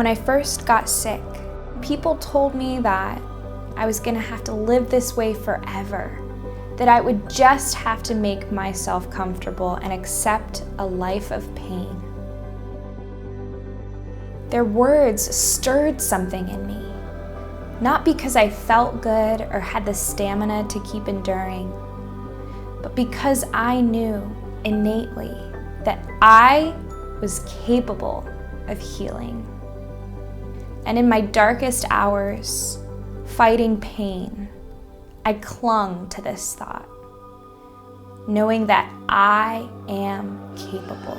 When I first got sick, people told me that I was gonna have to live this way forever, that I would just have to make myself comfortable and accept a life of pain. Their words stirred something in me, not because I felt good or had the stamina to keep enduring, but because I knew innately that I was capable of healing. And in my darkest hours, fighting pain, I clung to this thought, knowing that I am capable.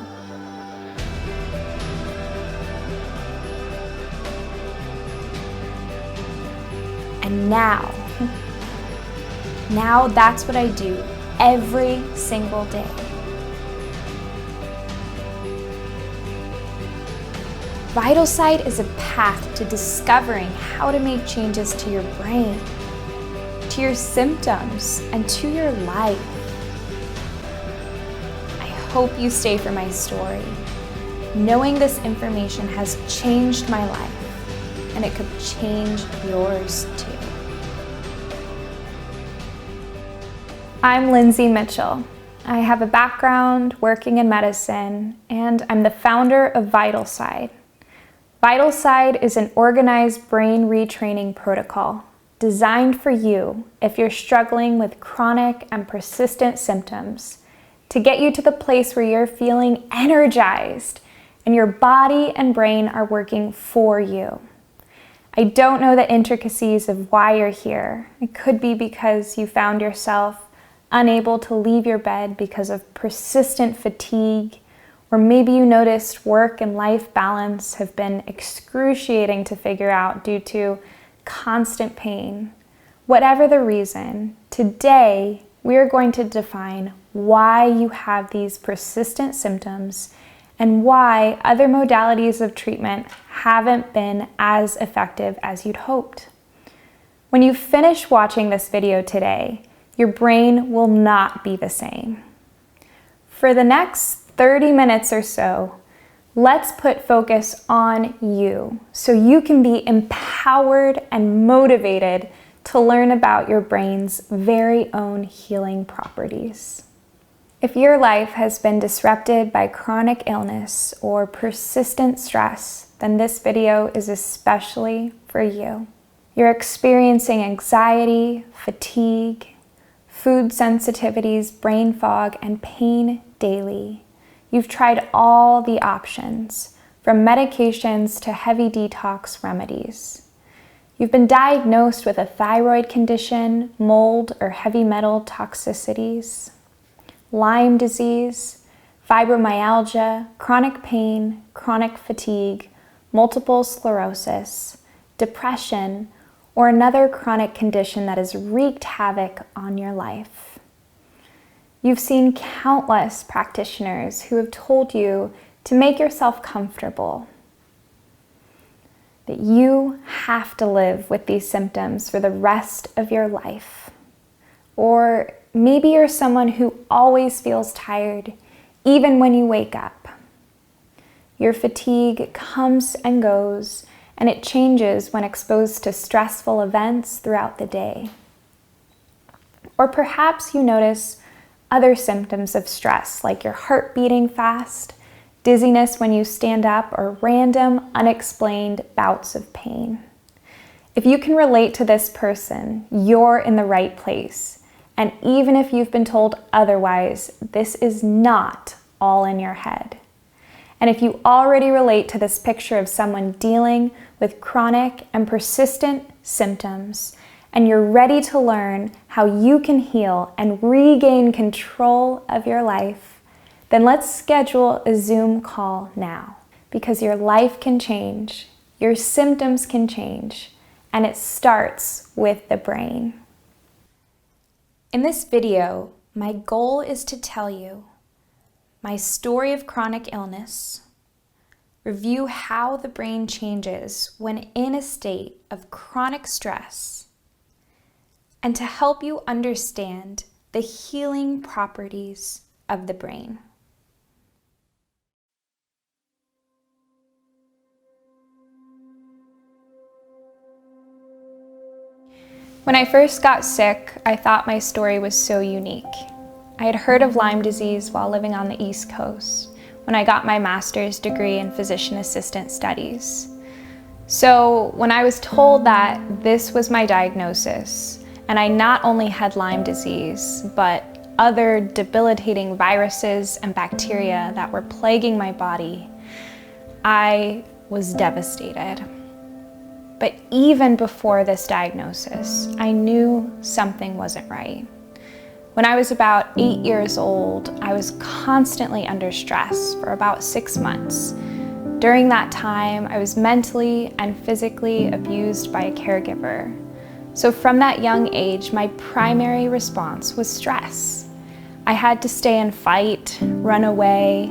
And now that's what I do every single day. VitalSight is a path to discovering how to make changes to your brain, to your symptoms, and to your life. I hope you stay for my story, knowing this information has changed my life, and it could change yours too. I'm Lindsay Mitchell. I have a background working in medicine, and I'm the founder of VitalSight. VitalSight is an organized brain retraining protocol designed for you if you're struggling with chronic and persistent symptoms to get you to the place where you're feeling energized and your body and brain are working for you. I don't know the intricacies of why you're here. It could be because you found yourself unable to leave your bed because of persistent fatigue, or maybe you noticed work and life balance have been excruciating to figure out due to constant pain. Whatever the reason, today we are going to define why you have these persistent symptoms and why other modalities of treatment haven't been as effective as you'd hoped. When you finish watching this video today, your brain will not be the same. For the next 30 minutes or so, let's put focus on you so you can be empowered and motivated to learn about your brain's very own healing properties. If your life has been disrupted by chronic illness or persistent stress, then this video is especially for you. You're experiencing anxiety, fatigue, food sensitivities, brain fog, and pain daily. You've tried all the options, from medications to heavy detox remedies. You've been diagnosed with a thyroid condition, mold or heavy metal toxicities, Lyme disease, fibromyalgia, chronic pain, chronic fatigue, multiple sclerosis, depression, or another chronic condition that has wreaked havoc on your life. You've seen countless practitioners who have told you to make yourself comfortable, that you have to live with these symptoms for the rest of your life. Or maybe you're someone who always feels tired, even when you wake up. Your fatigue comes and goes, and it changes when exposed to stressful events throughout the day. Or perhaps you notice other symptoms of stress, like your heart beating fast, dizziness when you stand up, or random, unexplained bouts of pain. If you can relate to this person, you're in the right place. And even if you've been told otherwise, this is not all in your head. And if you already relate to this picture of someone dealing with chronic and persistent symptoms, and you're ready to learn how you can heal and regain control of your life, then let's schedule a Zoom call now, because your life can change, your symptoms can change, and it starts with the brain. In this video, my goal is to tell you my story of chronic illness, review how the brain changes when in a state of chronic stress, and to help you understand the healing properties of the brain. When I first got sick, I thought my story was so unique. I had heard of Lyme disease while living on the East Coast when I got my master's degree in physician assistant studies. So when I was told that this was my diagnosis, and I not only had Lyme disease, but other debilitating viruses and bacteria that were plaguing my body, I was devastated. But even before this diagnosis, I knew something wasn't right. When I was about 8 years old, I was constantly under stress for about 6 months. During that time, I was mentally and physically abused by a caregiver. So from that young age, my primary response was stress. I had to stay and fight, run away,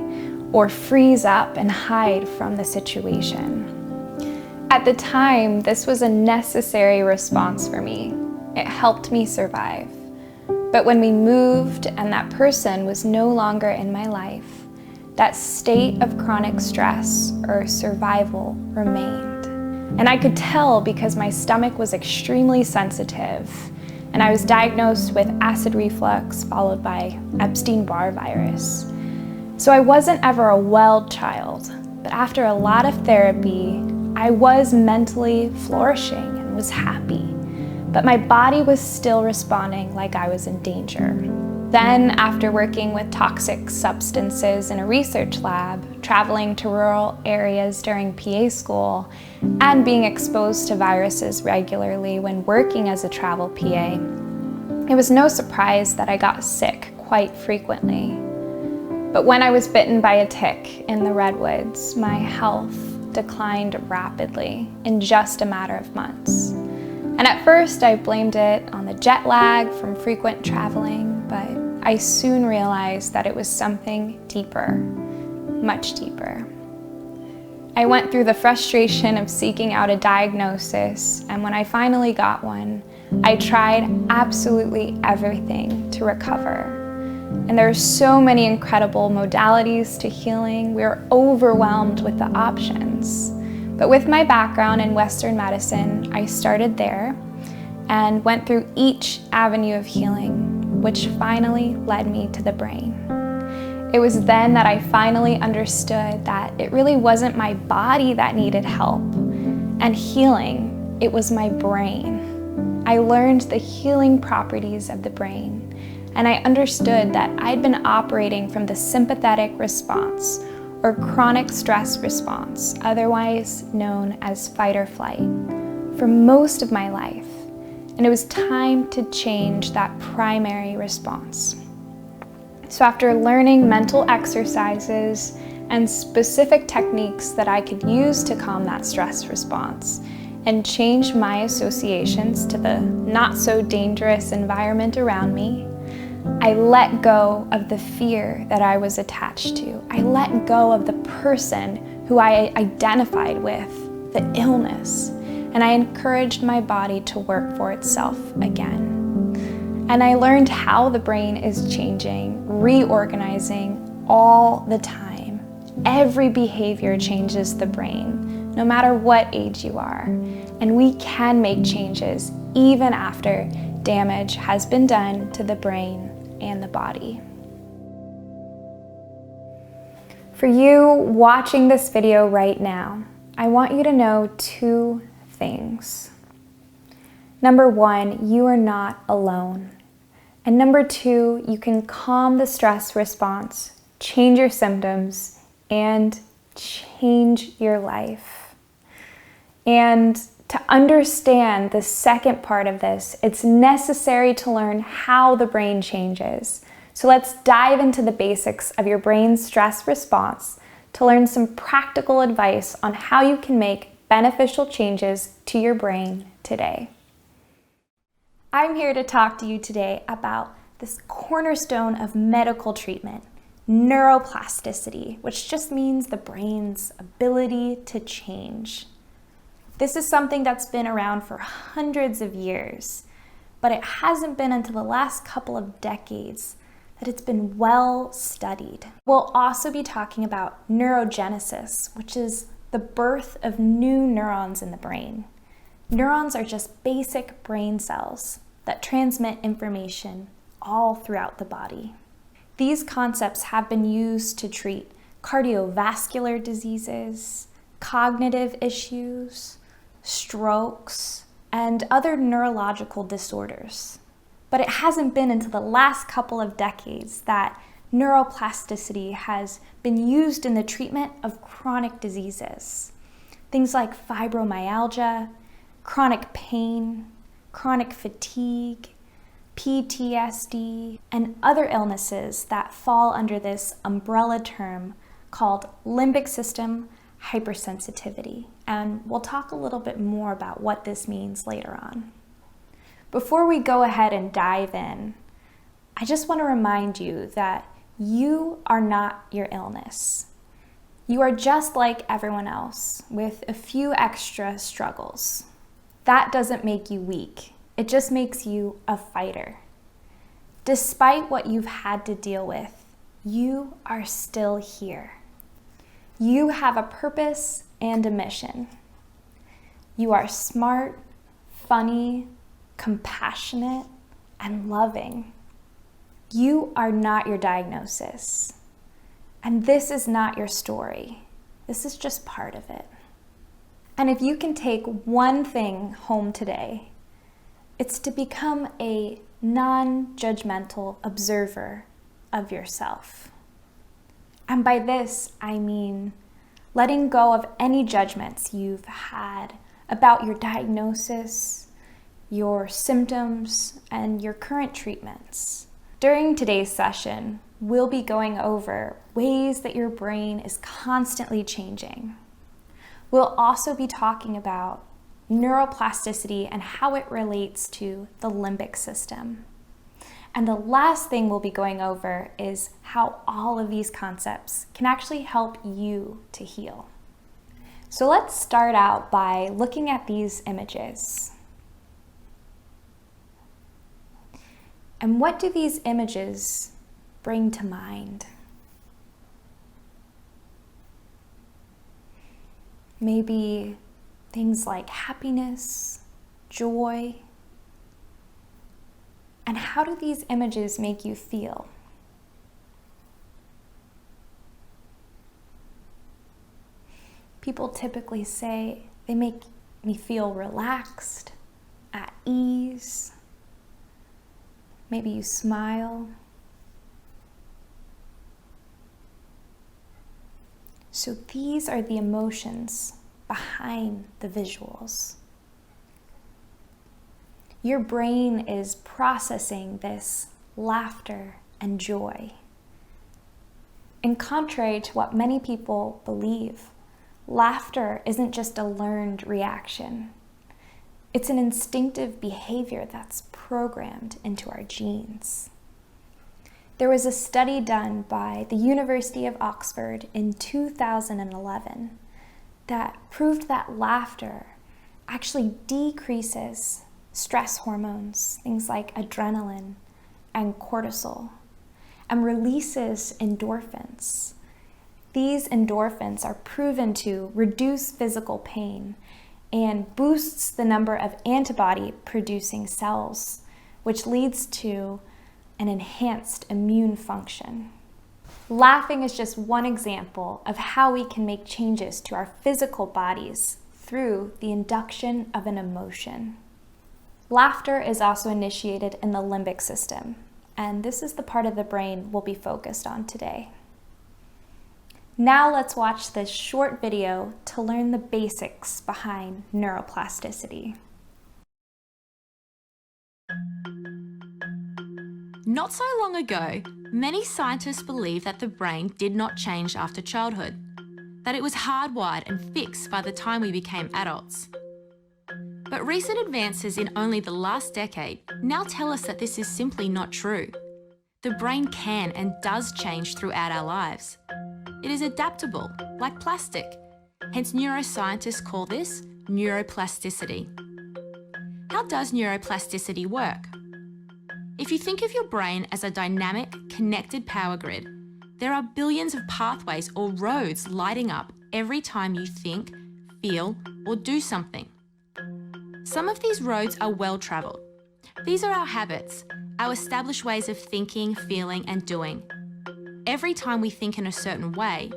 or freeze up and hide from the situation. At the time, this was a necessary response for me. It helped me survive. But when we moved and that person was no longer in my life, that state of chronic stress or survival remained. And I could tell because my stomach was extremely sensitive, and I was diagnosed with acid reflux followed by Epstein-Barr virus. So I wasn't ever a well child, but after a lot of therapy, I was mentally flourishing and was happy. But my body was still responding like I was in danger. Then, after working with toxic substances in a research lab, traveling to rural areas during PA school, and being exposed to viruses regularly when working as a travel PA, it was no surprise that I got sick quite frequently. But when I was bitten by a tick in the redwoods, my health declined rapidly in just a matter of months. And at first I blamed it on the jet lag from frequent traveling, but I soon realized that it was something deeper, much deeper. I went through the frustration of seeking out a diagnosis, and when I finally got one, I tried absolutely everything to recover. And there are so many incredible modalities to healing. We are overwhelmed with the options. But with my background in Western medicine, I started there and went through each avenue of healing, which finally led me to the brain. It was then that I finally understood that it really wasn't my body that needed help and healing, it was my brain. I learned the healing properties of the brain, and I understood that I'd been operating from the sympathetic response or chronic stress response, otherwise known as fight or flight, for most of my life. And it was time to change that primary response. So after learning mental exercises and specific techniques that I could use to calm that stress response and change my associations to the not so dangerous environment around me, I let go of the fear that I was attached to. I let go of the person who I identified with, the illness, and I encouraged my body to work for itself again. And I learned how the brain is changing, reorganizing all the time. Every behavior changes the brain, no matter what age you are. And we can make changes even after damage has been done to the brain and the body. For you watching this video right now, I want you to know 2 things. Number 1, you are not alone. And number 2, you can calm the stress response, change your symptoms, and change your life. And to understand the second part of this, it's necessary to learn how the brain changes. So let's dive into the basics of your brain's stress response to learn some practical advice on how you can make beneficial changes to your brain today. I'm here to talk to you today about this cornerstone of medical treatment, neuroplasticity, which just means the brain's ability to change. This is something that's been around for hundreds of years, but it hasn't been until the last couple of decades that it's been well studied. We'll also be talking about neurogenesis, which is the birth of new neurons in the brain. Neurons are just basic brain cells that transmit information all throughout the body. These concepts have been used to treat cardiovascular diseases, cognitive issues, strokes, and other neurological disorders. But it hasn't been until the last couple of decades that neuroplasticity has been used in the treatment of chronic diseases. Things like fibromyalgia, chronic pain, chronic fatigue, PTSD, and other illnesses that fall under this umbrella term called limbic system hypersensitivity. And we'll talk a little bit more about what this means later on. Before we go ahead and dive in, I just want to remind you that you are not your illness. You are just like everyone else with a few extra struggles. That doesn't make you weak. It just makes you a fighter. Despite what you've had to deal with, you are still here. You have a purpose and a mission. You are smart, funny, compassionate, and loving. You are not your diagnosis. And this is not your story. This is just part of it. And if you can take one thing home today, it's to become a non-judgmental observer of yourself. And by this, I mean letting go of any judgments you've had about your diagnosis, your symptoms, and your current treatments. During today's session, we'll be going over ways that your brain is constantly changing. We'll also be talking about neuroplasticity and how it relates to the limbic system. And the last thing we'll be going over is how all of these concepts can actually help you to heal. So let's start out by looking at these images. And what do these images bring to mind? Maybe things like happiness, joy. And how do these images make you feel? People typically say they make me feel relaxed, at ease. Maybe you smile. So these are the emotions behind the visuals. Your brain is processing this laughter and joy. And contrary to what many people believe, laughter isn't just a learned reaction. It's an instinctive behavior that's programmed into our genes. There was a study done by the University of Oxford in 2011 that proved that laughter actually decreases stress hormones, things like adrenaline and cortisol, and releases endorphins. These endorphins are proven to reduce physical pain and boosts the number of antibody-producing cells, which leads to an enhanced immune function. Laughing is just one example of how we can make changes to our physical bodies through the induction of an emotion. Laughter is also initiated in the limbic system, and this is the part of the brain we'll be focused on today. Now let's watch this short video to learn the basics behind neuroplasticity. Not so long ago, many scientists believed that the brain did not change after childhood, that it was hardwired and fixed by the time we became adults. But recent advances in only the last decade now tell us that this is simply not true. The brain can and does change throughout our lives. It is adaptable, like plastic. Hence, neuroscientists call this neuroplasticity. How does neuroplasticity work? If you think of your brain as a dynamic, connected power grid, there are billions of pathways or roads lighting up every time you think, feel, or do something. Some of these roads are well travelled. These are our habits, our established ways of thinking, feeling, and doing. Every time we think in a certain way,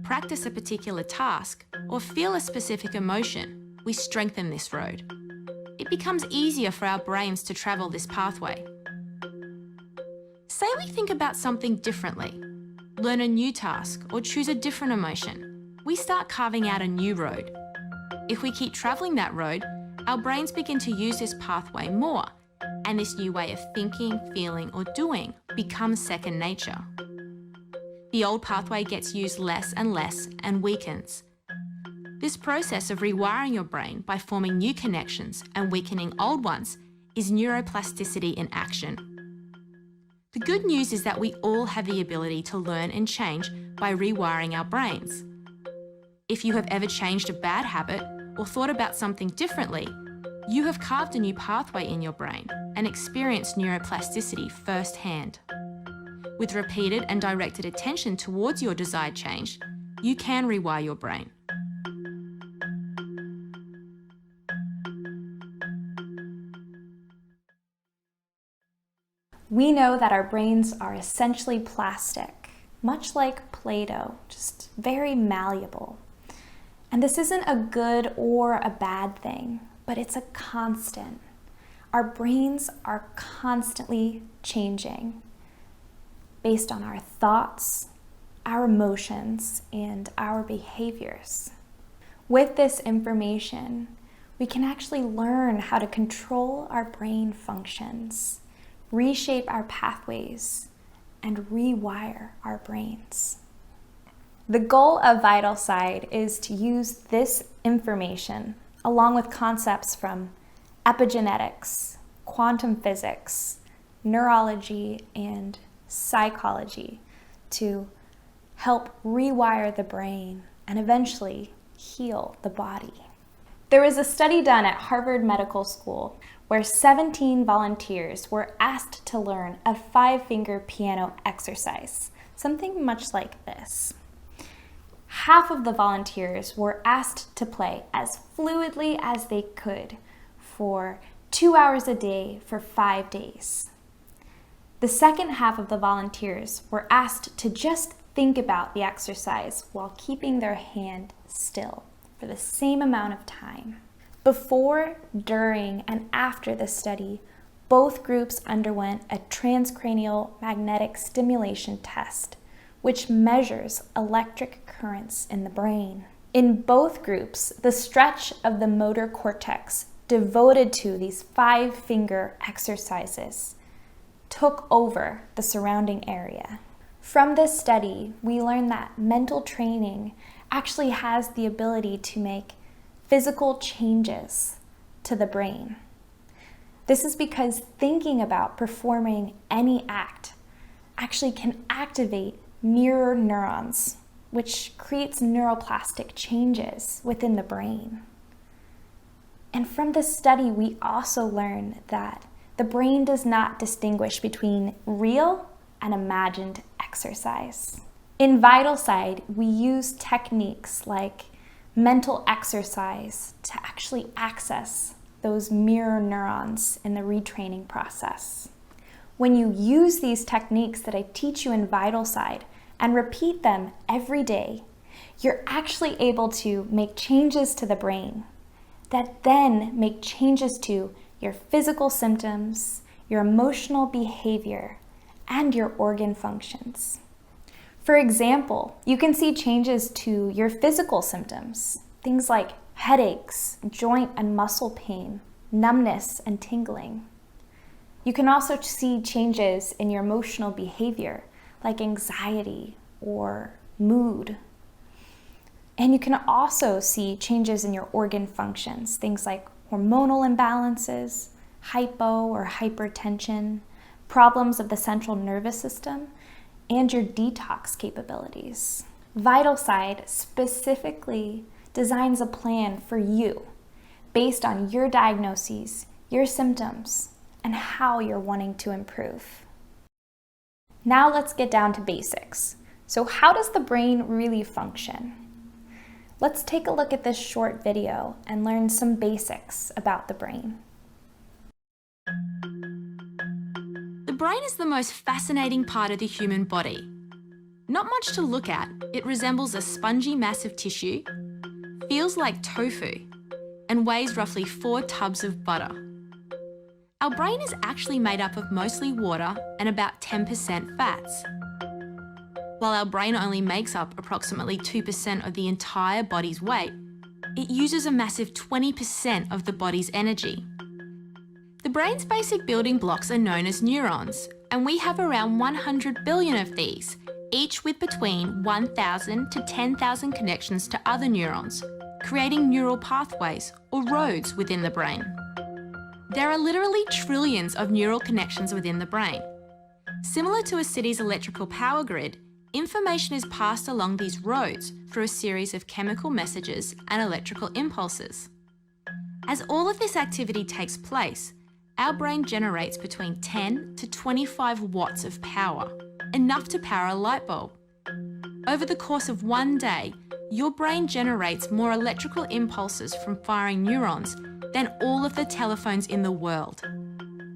practice a particular task, or feel a specific emotion, we strengthen this road. It becomes easier for our brains to travel this pathway. Say we think about something differently, learn a new task, or choose a different emotion. We start carving out a new road. If we keep travelling that road, our brains begin to use this pathway more, and this new way of thinking, feeling, or doing becomes second nature. The old pathway gets used less and weakens. This process of rewiring your brain by forming new connections and weakening old ones is neuroplasticity in action. The good news is that we all have the ability to learn and change by rewiring our brains. If you have ever changed a bad habit or thought about something differently, you have carved a new pathway in your brain and experienced neuroplasticity firsthand. With repeated and directed attention towards your desired change, you can rewire your brain. We know that our brains are essentially plastic, much like Play-Doh, just very malleable. And this isn't a good or a bad thing, but it's a constant. Our brains are constantly changing based on our thoughts, our emotions, and our behaviors. With this information, we can actually learn how to control our brain functions, reshape our pathways, and rewire our brains. The goal of VitalSide is to use this information along with concepts from epigenetics, quantum physics, neurology, and psychology to help rewire the brain and eventually heal the body. There was a study done at Harvard Medical School where 17 volunteers were asked to learn a 5-finger piano exercise, something much like this. Half of the volunteers were asked to play as fluidly as they could for 2 hours a day for 5 days. The second half of the volunteers were asked to just think about the exercise while keeping their hand still for the same amount of time. Before, during, and after the study, both groups underwent a transcranial magnetic stimulation test, which measures electric currents in the brain. In both groups, the stretch of the motor cortex devoted to these 5-finger exercises took over the surrounding area. From this study, we learned that mental training actually has the ability to make physical changes to the brain. This is because thinking about performing any act actually can activate mirror neurons, which creates neuroplastic changes within the brain. And from this study, we also learned that the brain does not distinguish between real and imagined exercise. In VitalSide, we use techniques like mental exercise to actually access those mirror neurons in the retraining process. When you use these techniques that I teach you in VitalSide and repeat them every day, you're actually able to make changes to the brain that then make changes to your physical symptoms, your emotional behavior, and your organ functions. For example, you can see changes to your physical symptoms, things like headaches, joint and muscle pain, numbness, and tingling. You can also see changes in your emotional behavior, like anxiety or mood. And you can also see changes in your organ functions, things like hormonal imbalances, hypo or hypertension, problems of the central nervous system, and your detox capabilities. VitalSide specifically designs a plan for you based on your diagnoses, your symptoms, and how you're wanting to improve. Now let's get down to basics. So how does the brain really function? Let's take a look at this short video and learn some basics about the brain. The brain is the most fascinating part of the human body. Not much to look at, it resembles a spongy mass of tissue, feels like tofu, and weighs roughly 4 tubs of butter. Our brain is actually made up of mostly water and about 10% fats. While our brain only makes up approximately 2% of the entire body's weight, it uses a massive 20% of the body's energy. The brain's basic building blocks are known as neurons, and we have around 100 billion of these, each with between 1,000 to 10,000 connections to other neurons, creating neural pathways or roads within the brain. There are literally trillions of neural connections within the brain. Similar to a city's electrical power grid, information is passed along these roads through a series of chemical messages and electrical impulses. As all of this activity takes place, our brain generates between 10 to 25 watts of power, enough to power a light bulb. Over the course of one day, your brain generates more electrical impulses from firing neurons than all of the telephones in the world.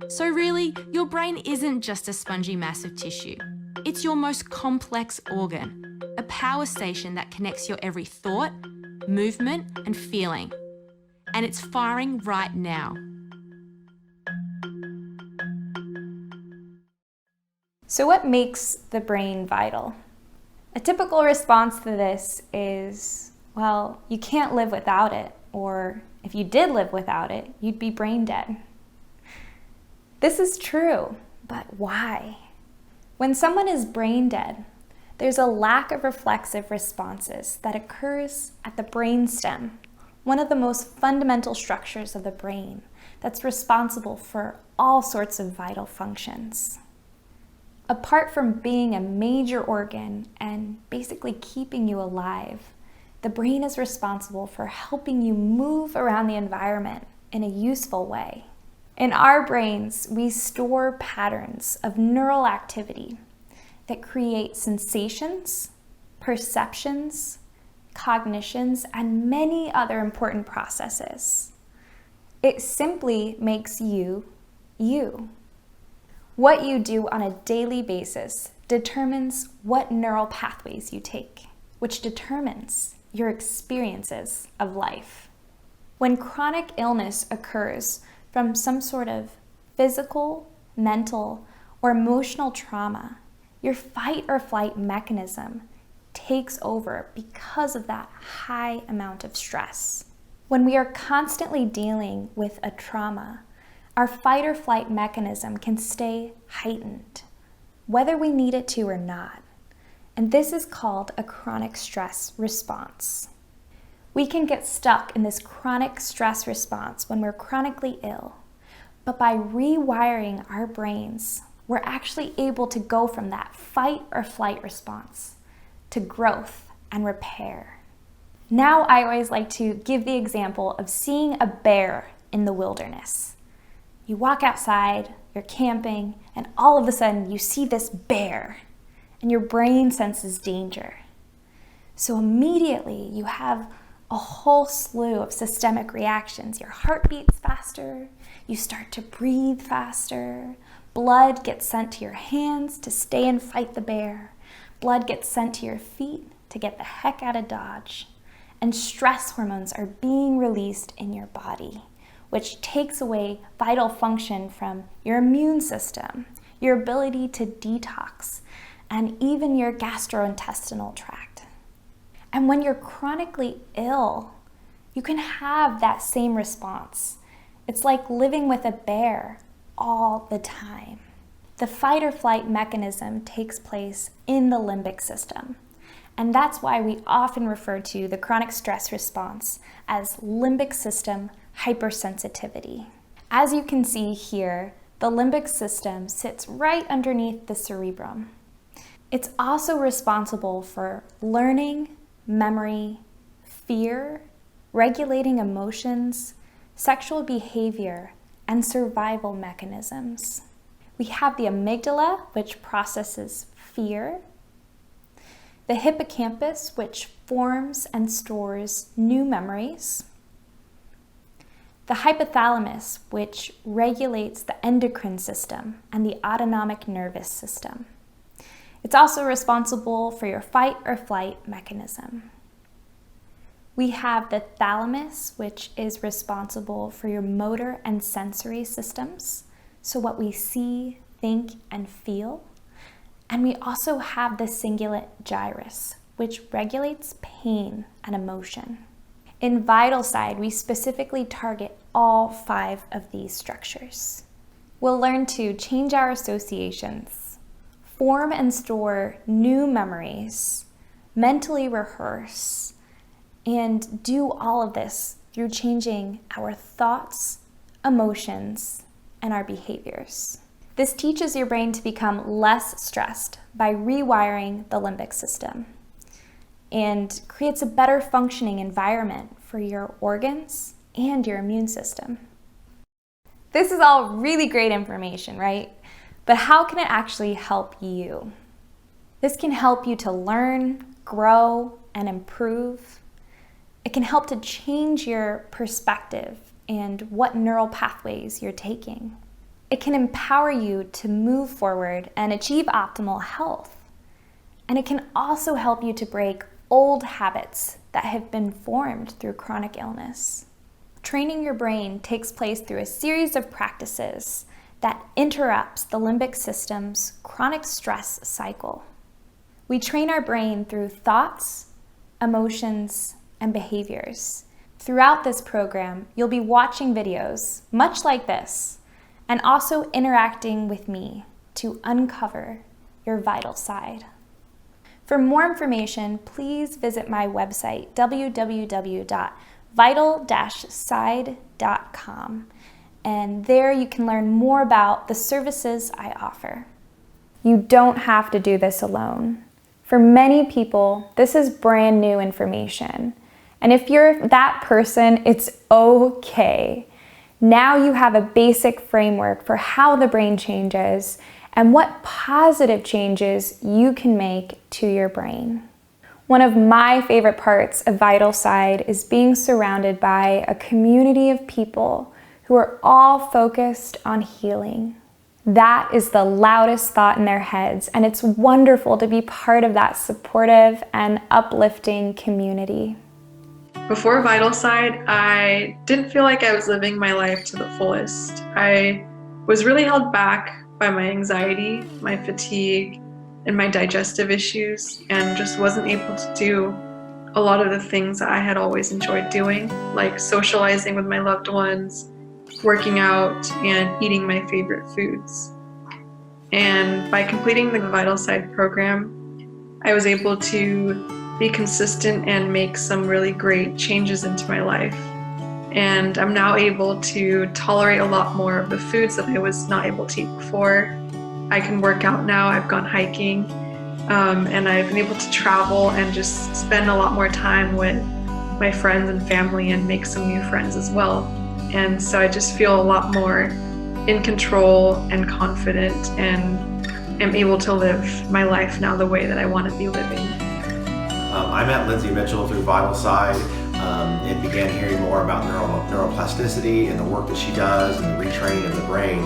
So really, your brain isn't just a spongy mass of tissue. It's your most complex organ, a power station that connects your every thought, movement, and feeling. And it's firing right now. So what makes the brain vital? A typical response to this is, well, you can't live without it, or if you did live without it, you'd be brain dead. This is true, but why? When someone is brain dead, there's a lack of reflexive responses that occurs at the brainstem, one of the most fundamental structures of the brain that's responsible for all sorts of vital functions. Apart from being a major organ and basically keeping you alive, the brain is responsible for helping you move around the environment in a useful way. In our brains, we store patterns of neural activity that create sensations, perceptions, cognitions, and many other important processes. It simply makes you, you. What you do on a daily basis determines what neural pathways you take, which determines your experiences of life. When chronic illness occurs from some sort of physical, mental, or emotional trauma, your fight or flight mechanism takes over because of that high amount of stress. When we are constantly dealing with a trauma, our fight or flight mechanism can stay heightened, whether we need it to or not. And this is called a chronic stress response. We can get stuck in this chronic stress response when we're chronically ill, but by rewiring our brains, we're actually able to go from that fight or flight response to growth and repair. Now I always like to give the example of seeing a bear in the wilderness. You walk outside, you're camping, and all of a sudden you see this bear, and your brain senses danger. So immediately you have a whole slew of systemic reactions. Your heart beats faster, you start to breathe faster, blood gets sent to your hands to stay and fight the bear, blood gets sent to your feet to get the heck out of Dodge, and stress hormones are being released in your body, which takes away vital function from your immune system, your ability to detox, and even your gastrointestinal tract. And when you're chronically ill, you can have that same response. It's like living with a bear all the time. The fight or flight mechanism takes place in the limbic system. And that's why we often refer to the chronic stress response as limbic system hypersensitivity. As you can see here, the limbic system sits right underneath the cerebrum. It's also responsible for learning, memory, fear, regulating emotions, sexual behavior, and survival mechanisms. We have the amygdala, which processes fear, the hippocampus, which forms and stores new memories. The hypothalamus, which regulates the endocrine system and the autonomic nervous system. It's also responsible for your fight or flight mechanism. We have the thalamus, which is responsible for your motor and sensory systems, so what we see, think, and feel. And we also have the cingulate gyrus, which regulates pain and emotion. In VitalSide, we specifically target all 5 of these structures. We'll learn to change our associations, form and store new memories, mentally rehearse, and do all of this through changing our thoughts, emotions, and our behaviors. This teaches your brain to become less stressed by rewiring the limbic system and creates a better functioning environment for your organs and your immune system. This is all really great information, right? But how can it actually help you? This can help you to learn, grow, and improve. It can help to change your perspective and what neural pathways you're taking. It can empower you to move forward and achieve optimal health. And it can also help you to break old habits that have been formed through chronic illness. Training your brain takes place through a series of practices that interrupts the limbic system's chronic stress cycle. We train our brain through thoughts, emotions, and behaviors. Throughout this program, you'll be watching videos much like this, and also interacting with me to uncover your vital side. For more information, please visit my website, www.vital-side.com, and there you can learn more about the services I offer. You don't have to do this alone. For many people, this is brand new information, and if you're that person, it's okay. Now you have a basic framework for how the brain changes and what positive changes you can make to your brain. One of my favorite parts of VitalSide is being surrounded by a community of people who are all focused on healing. That is the loudest thought in their heads, and it's wonderful to be part of that supportive and uplifting community. Before VitalSide, I didn't feel like I was living my life to the fullest. I was really held back by my anxiety, my fatigue, and my digestive issues, and just wasn't able to do a lot of the things that I had always enjoyed doing, like socializing with my loved ones, working out, and eating my favorite foods. And by completing the VitalSide program, I was able to be consistent and make some really great changes into my life. And I'm now able to tolerate a lot more of the foods that I was not able to eat before. I can work out now, I've gone hiking, and I've been able to travel and just spend a lot more time with my friends and family and make some new friends as well. And so I just feel a lot more in control and confident, and am able to live my life now the way that I want to be living. I met Lindsay Mitchell through VitalSide and began hearing more about neuroplasticity and the work that she does and the retraining of the brain.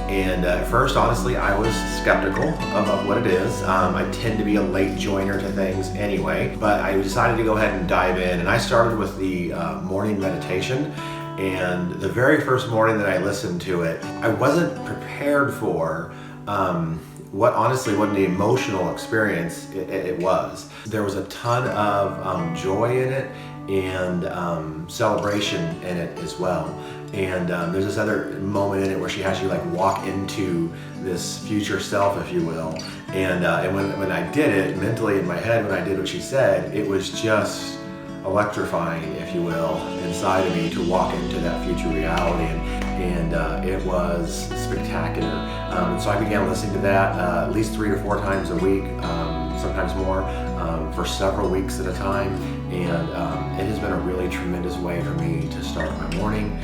And at first, honestly, I was skeptical of what it is. I tend to be a late joiner to things anyway, but I decided to go ahead and dive in. And I started with the morning meditation. And the very first morning that I listened to it, I wasn't prepared for what an emotional experience it was. There was a ton of joy in it and celebration in it as well. And there's this other moment in it where she has you like walk into this future self, if you will. And when I did it mentally in my head, when I did what she said, it was just electrifying, if you will, inside of me to walk into that future reality, and it was spectacular. And so I began listening to that at least 3 to 4 times a week, sometimes more, for several weeks at a time, and it has been a really tremendous way for me to start my morning.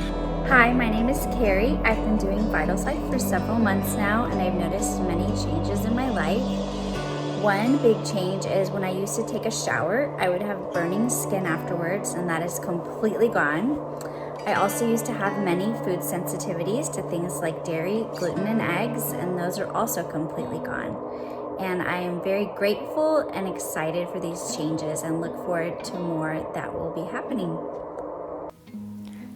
Hi, my name is Carrie. I've been doing VitalSide for several months now, and I've noticed many changes in my life. One big change is when I used to take a shower, I would have burning skin afterwards, and that is completely gone. I also used to have many food sensitivities to things like dairy, gluten, and eggs, and those are also completely gone. And I am very grateful and excited for these changes and look forward to more that will be happening.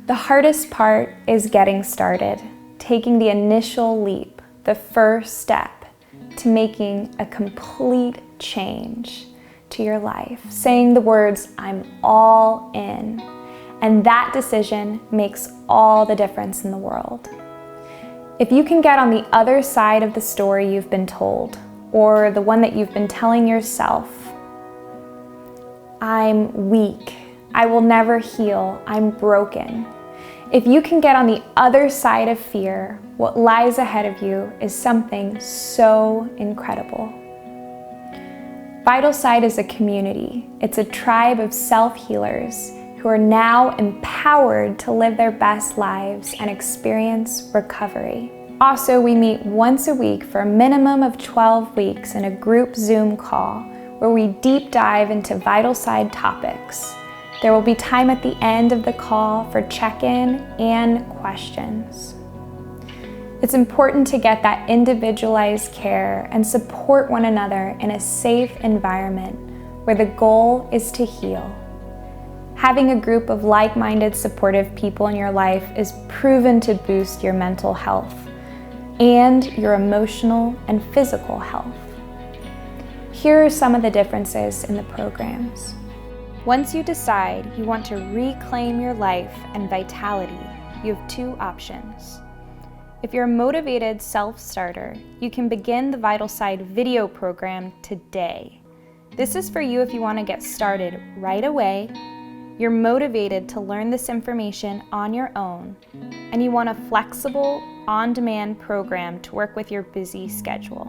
The hardest part is getting started, taking the initial leap, the first step to making a complete change to your life, saying the words, "I'm all in." And that decision makes all the difference in the world. If you can get on the other side of the story you've been told, or the one that you've been telling yourself, "I'm weak, I will never heal, I'm broken." If you can get on the other side of fear, what lies ahead of you is something so incredible. VitalSide is a community. It's a tribe of self-healers who are now empowered to live their best lives and experience recovery. Also, we meet once a week for a minimum of 12 weeks in a group Zoom call where we deep dive into VitalSide topics. There will be time at the end of the call for check-in and questions. It's important to get that individualized care and support one another in a safe environment where the goal is to heal. Having a group of like-minded, supportive people in your life is proven to boost your mental health and your emotional and physical health. Here are some of the differences in the programs. Once you decide you want to reclaim your life and vitality, you have two options. If you're a motivated self-starter, you can begin the VitalSide video program today. This is for you if you want to get started right away, you're motivated to learn this information on your own, and you want a flexible, on-demand program to work with your busy schedule.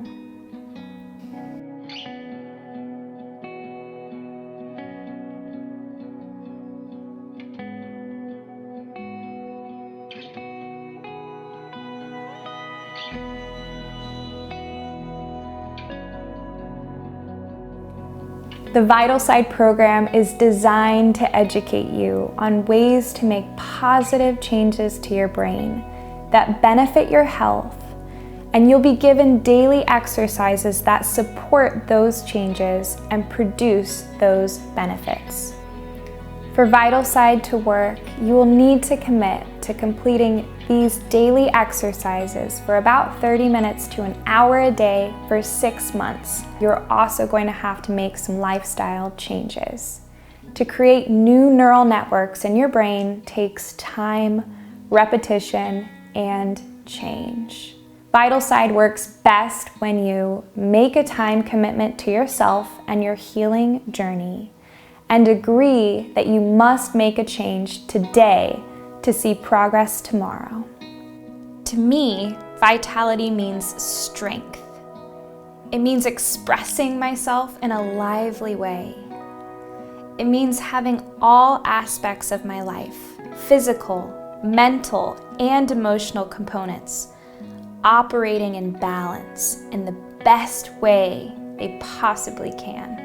The VitalSide program is designed to educate you on ways to make positive changes to your brain that benefit your health, and you'll be given daily exercises that support those changes and produce those benefits. For VitalSide to work, you will need to commit to completing these daily exercises for about 30 minutes to an hour a day for 6 months. You're also going to have to make some lifestyle changes. To create new neural networks in your brain takes time, repetition, and change. VitalSide works best when you make a time commitment to yourself and your healing journey, and agree that you must make a change today to see progress tomorrow. To me, vitality means strength. It means expressing myself in a lively way. It means having all aspects of my life, physical, mental, and emotional components, operating in balance in the best way they possibly can.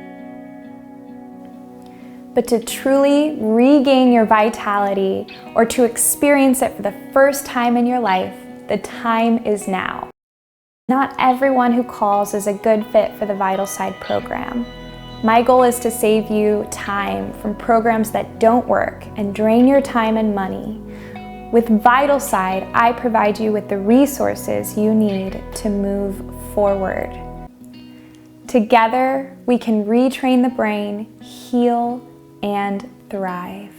But to truly regain your vitality or to experience it for the first time in your life, the time is now. Not everyone who calls is a good fit for the VitalSide program. My goal is to save you time from programs that don't work and drain your time and money. With VitalSide, I provide you with the resources you need to move forward. Together, we can retrain the brain, heal, and thrive.